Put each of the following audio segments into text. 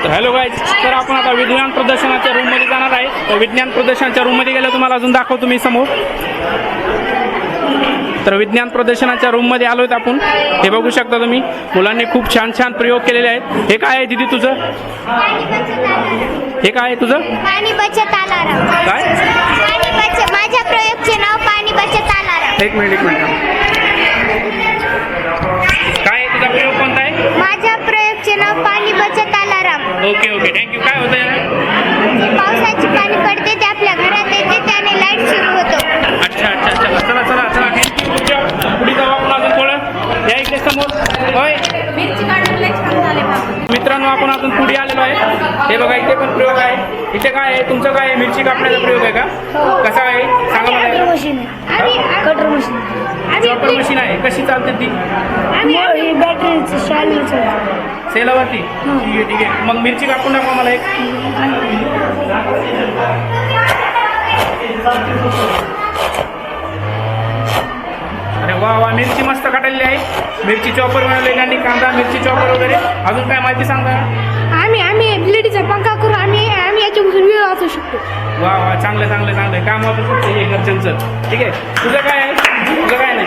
Hello guys, तर आपण आता विज्ञान प्रदर्शनाच्या रूममध्ये जाणार आहे. तर विज्ञान प्रदर्शनाच्या रूममध्ये गेलं तुम्हाला अजून दाखवतो मी समोर. तर विज्ञान प्रदर्शनाच्या रूममध्ये आलो आहेत आपण. हे बघू शकता तुम्ही, मुलांनी खूप छान छान प्रयोग केलेले आहेत. हे काय आहे दीदी तुझं? हे काय आहे तुझं? पाणी बचत अलाराम. काय? पाणी बचत. माझ्या प्रयोगचे नाव पाणी बचत अलाराम. एक मिनिट काय आहे तुझा प्रयोग कोणता आहे? माझ्या प्रयोगचे नाव पाणी बचत अलाराम. Okay okay, thank you. काय होतं यार? पावसाचे पाणी पडते ते आपल्या घरात येते, त्याने लाईट सुरू होतो. अच्छा अच्छा अच्छा, चला चला चला, थँक्यू. पुढे जाऊ आपण अजून थोडं. या इकडे समोर. होय मित्रांनो, आपण अजून पुढे आलेलो आहे. हे बघा, इथे पण प्रयोग आहे. इथे काय आहे तुमचं? काय आहे? मिरची कापण्याचा प्रयोग आहे का? कसा आहे सांगा मला. Cutter machine. Cutter machine. Chopper machine आहे. कशी चालते ती? बॅटरीची सेलावरती. ठीक आहे ठीक आहे. मग मिरची कापून दाखवा मला एक. अरे वा वा, मिरची मस्त काढलेली आहे. मिरची चॉपर बनवलेली आणि कांदा मिरची चॉपर वगैरे. अजून काय माहिती सांगा. आम्ही लेडीचा पंखा करू. आम्ही याच्यापासून वेळ वाचू शकतो. वा वा, चांगलं चांगलं चांगलं काम वापरू शकतो हे घरच्यांचं. ठीक आहे. तुझं काय आहे? तुझं काय नाही?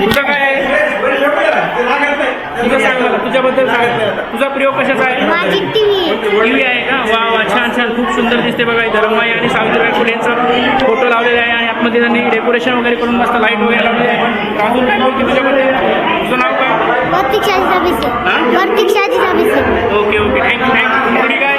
तुझं काय आहे? तुझं सांग मला, तुझ्याबद्दल सांग. तुझा प्रयोग कशाचा आहे? माझी टीव्ही आहे का? वा वा, छान छान, खूप सुंदर दिसते बघा. इथं रमाई आणि सावित्रीबाई फुलेंचा फोटो लावलेला आहे आणि आतमध्ये त्यांनी डेकोरेशन वगैरे करून मस्त लाईट वगैरे लावलेली आहे. अजून काय बोलते तुझ्याबद्दल? तुझं नाव काय? प्रतीक्षाची ओके ओके, थँक्यू थँक्यू. पुढे काय?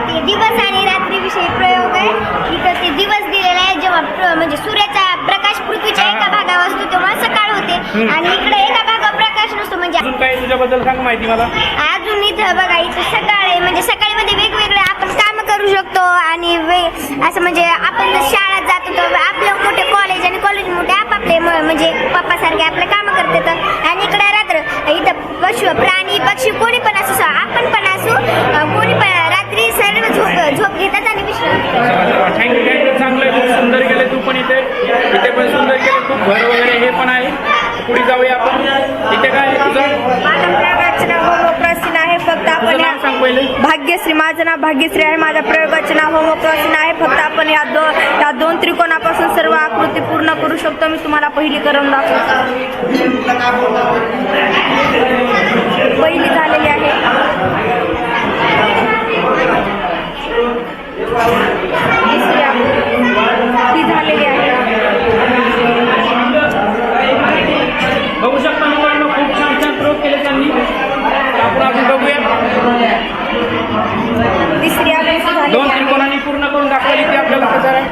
ते दिवस आणि रात्रीविषयी प्रयोग आहे. इथं ते दिवस दिलेला आहे जेव्हा म्हणजे सूर्याचा प्रकाश पृथ्वीच्या एका भागावर असतो तेव्हा सकाळ होते आणि इकडे एका भागावर प्रकाश नसतो. म्हणजे अजून काय तुझ्याबद्दल सांग माहिती मला. अजून इथं बघा, इथं सकाळ आहे म्हणजे सकाळीमध्ये वेगवेगळे आपण काम करू शकतो आणि असं म्हणजे आपण शाळेत जातो तर आपलं मोठे कॉलेज आणि कॉलेज मोठे आपापले म्हणजे पप्पासारखे आपले कामं करतात. आणि इकडे रात्र इथं पशु प्राणी पक्षी कोणी पण असो, आपण पण असो, कोणी पण रात्री सर्व झोप घेतात आणि विश्रांती. Thank you thank you. चांगलं आहे, खूप सुंदर केलं तू पण. इथे पण सुंदर केलं खूप. घर वगैरे हे पण आहे. पुढे जाऊया आपण. इथे काय आहे तुझं? माझ्या प्रयोगाचे नाव होमोप्रॉसिन आहे. फक्त आपण सांग पहिले. भाग्यश्री. माझं नाव भाग्यश्री आहे. माझ्या प्रयोगाचे नाव होमोप्रॉसिन आहे. फक्त आपण या दोन त्रिकोणापासून सर्व आकृती पूर्ण करू शकतो. मी तुम्हाला पहिली करून दाखवतो. पहिली झालेली आहे. दुसरी आकृती झालेली आहे. बघू शकता मित्रांनो, खूप छान छान प्रयोग केले त्यांनी. आपण अजून बघूया. तिसरी आकृती झालेली दोन आहे. त्रिकोणांनी पूर्ण करून दाखवली ती आपल्याला कसं आहे.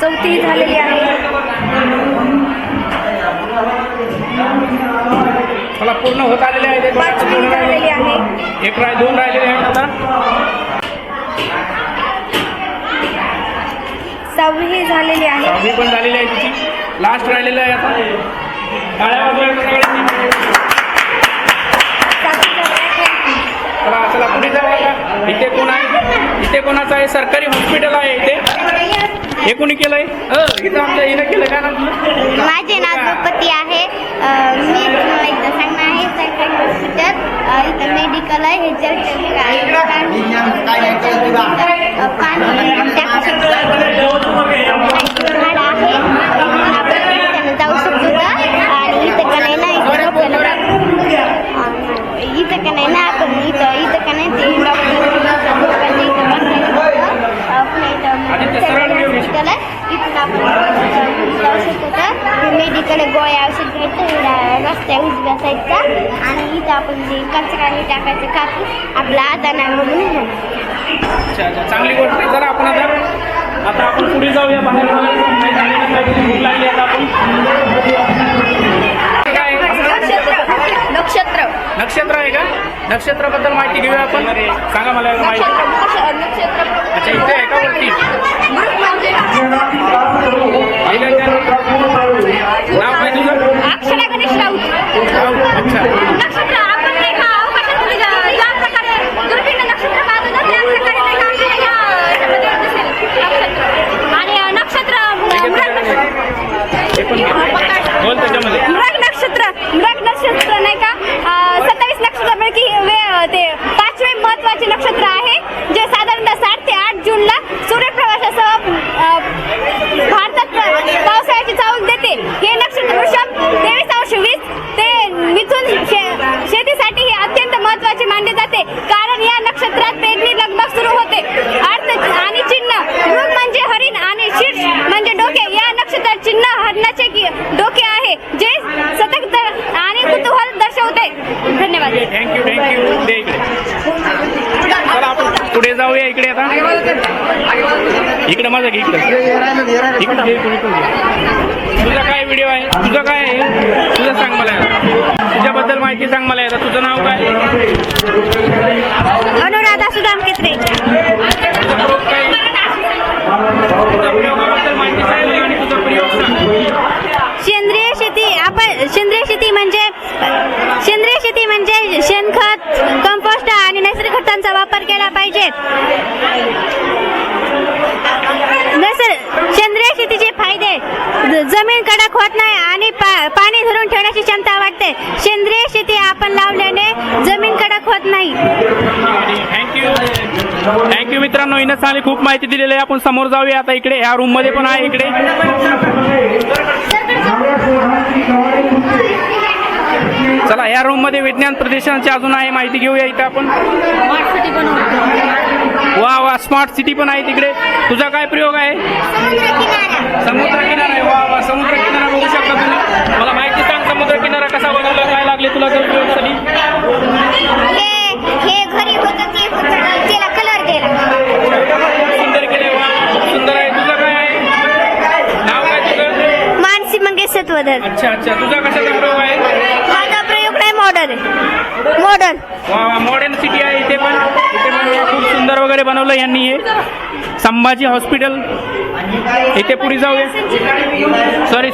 चौथी झालेली आहे. मला पूर्ण होत आलेले आहे. पाचवी झालेली आहे. एक दोन राहिलेले आहेत आता. सहावी झालेली आहे. सहावी पण झालेली आहे तिची. लास्ट राहिलेलं आहे आता. टाळ्या वाजवायला सगळ्यांनी. चला चला पुढे जाऊया का? इथे कोण आहे? इथे कोणाचं आहे? सरकारी हॉस्पिटल आहे इथे. हे कोणी केलंय? इथं आमच्या हिनं केलं का ना? माझे नाव द्रौपदी आहे. मी तुम्हाला एकदा सांगणार आहे सरकारी हॉस्पिटल. इथं मेडिकल आहे. हे झाड आहे. आपण जाऊ शकतो आणि इथं का नाही ना इथं का नाही ना आपण इथं का नाही ते हॉस्पिटल आहे. इथून आपण जाऊ शकतो. तर मेडिकल गोळ्या औषध घ्यायचं रस्त्या उजव्या साईडचा आणि इथं आपण जे कचरा हे टाकायचं काकू आपला आता नाही म्हणून. अच्छा अच्छा, चांगली गोष्ट आहे. जरा आपण आता आपण पुढे जाऊया. बाहेर भूक लागली आता आपण. नक्षत्र. नक्षत्र आहे का? नक्षत्राबद्दल माहिती घेऊया आपण. सांगा मला माहिती. अच्छा, इथे आहे का वरती? नाव काय तुझं? अक्षरा गणेश राऊत. अच्छा. नक्षत्र आपण आहे थँक्यू दे इकडे. चला आपण पुढे जाऊया इकडे आता. इकडे माझा घे इकडे तुझा काय व्हिडिओ आहे तुझं काय आहे तुझं सांग मला तुझ्याबद्दल माहिती सांग मला आता. तुझं नाव काय अनुराधा सुदाम केत्रे. तुझा प्रयोगाबद्दल माहिती सांग आणि तुझा प्रयोग सांग. सेंद्रिय शेती म्हणजे शेणखत कंपोस्ट आणि नैसर्गिक खतांचा वापर केला पाहिजे. सेंद्रिय शेतीचे फायदे जमीन कडक होत नाही आणि पाणी धरून ठेवण्याची क्षमता वाढते. सेंद्रिय शेती आपण लावल्याने जमीन कडक होत नाही. थँक्यू मित्रांनो. हिनं चांगली खूप माहिती दिलेली आहे. आपण समोर जाऊया आता इकडे. ह्या रूम मध्ये पण आहे इकडे. चला या रूम मध्ये विज्ञान प्रदर्शनाची अजून आहे माहिती घेऊया इथं आपण. वा स्मार्ट सिटी पण आहे तिकडे. तुझा काय प्रयोग आहे समुद्र किनारा आहे. वा समुद्र किनारा बघू शकता तुम्ही. मला माहिती सांग समुद्र किनारा कसा बनवला काय लागले तुला तर प्रयोगासाठी. हे घरी होतं ते त्याला कलर दिला. सुंदर केले. वा सुंदर आहे. तुझं काय आहे नाव काय तुझं. मानसी मंगेश सत्वधर. अच्छा तुझा कशाचा प्रयोग आहे. माझा प्रयोग नाही मॉडर्न. वा मॉडर्न सिटी आहे इथे पण खूप सुंदर वगैरे बनवलं यांनी. हे संभाजी हॉस्पिटल इथे पुढे जाऊया. सॉरी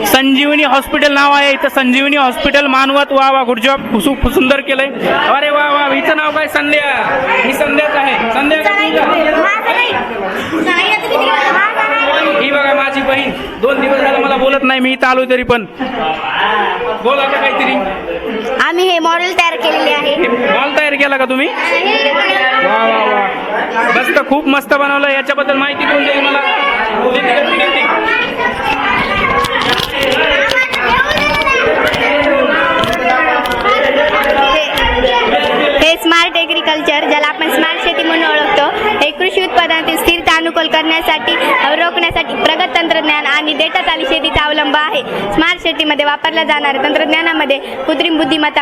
संजीवनी हॉस्पिटल नाव आहे इथं. संजीवनी हॉस्पिटल मानवत. वा गुड जॉब. खूप सुंदर केलंय. अरे वा हिचं नाव काय संध्या. ही संध्याच आहे. संध्या ही बघा माझी बहीण 2 दिवस झालं मला बोलत नाही. मी इथं आलो तरी पण बोल आता काहीतरी. आम्ही हे मॉडेल तयार केलेले आहे. मॉल तयार केला का तुम्ही. वा मस्त खूप मस्त बनवलं. याच्याबद्दल माहिती कोण देईल मला. हे स्मार्ट एग्रीकल्चर ज्याला आपण स्मार्ट शेती म्हणून ओळखतो. हे कृषी उत्पादनातील स्थिरता अनुकूल करण्यासाठी रोखण्यासाठी प्रगत तंत्रज्ञान आणि डेटा चालित शेतीचा अवलंब आहे. स्मार्ट शेतीमध्ये वापरल्या जाणाऱ्या तंत्रज्ञानामध्ये कृत्रिम बुद्धिमत्ता